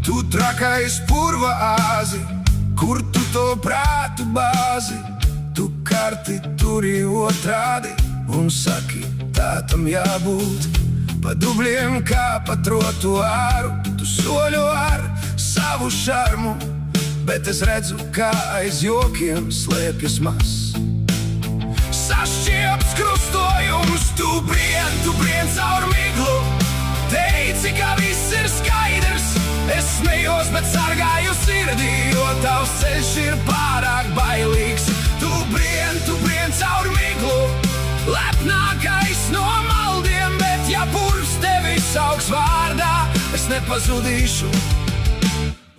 Tu trakais purva āzi, kur tu to prātu bāzi. Tu karti turi otrādi un saki, tā tam jābūt. Pa dubļiem kā pa trotuāru, tu soļo ar savu šarmu, bet es redzu, kā aiz jokiem slēpjas maz. Sašķieps krustojums, tu brien caur miglu. Teici, ka viss ir skaidrs, es smejos, bet sargāju sirdī, jo tavs ceļš ir pārāk bailīgs. Tu brien caur miglu, lepnākais no maldiem, bet ja purvs tevi sauks vārdā, es nepazudīšu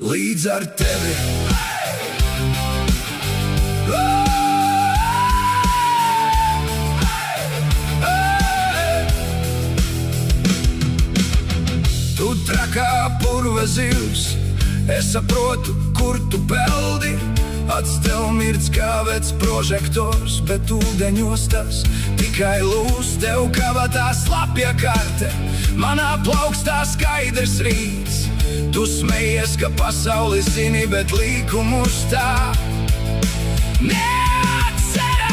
līdz ar tevi. Tu trakā purva zivs, es saprotu, kur tu peldi. Acs tev mirdz kā vecs prožektors, bet ūdeņos tas tikai lūs. Tev kabatā slapja karte, manā plaukstā skaidrs rīts. Tu smejies, ka pasauli zini, bet līkumus tā neatcerās.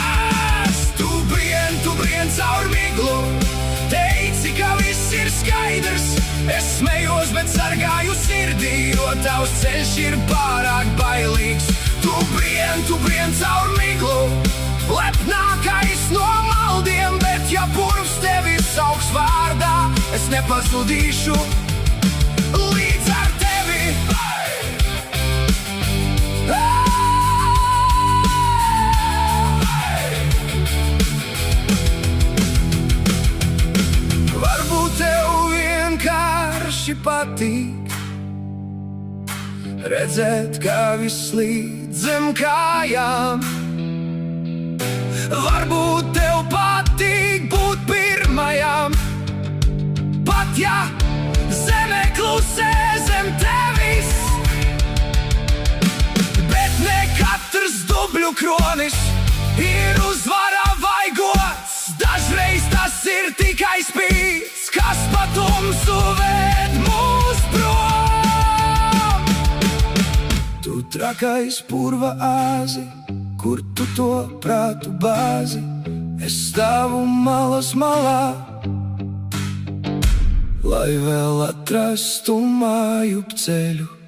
Tu brien caur miglu. Teici, ka viss ir skaidrs, es smejos, bet sargāju sirdī, jo tavs ceļš ir pārāk bailīgs. Tu brien caur miglu, lepnākais no maldiem, bet ja purvs tevi sauks vārdā, es nepazudīšu līdz ar tevi. Varbūt tev vienkārši patīk redzēt, kā viss līdz zem kājām. Varbūt tev patīk būt pirmajām, pat ja zeme klusē zem tevis. Bet ne katrs dubļu kronis ir uzvara vai gods. Dažreiz tas ir tikai spīts, kas pa tumsu ved mūs prom. Tu trakais purva āzi, kur tu to prātu bāzi. Es stāvu malas malā, lai vēl atrastu mājup ceļu.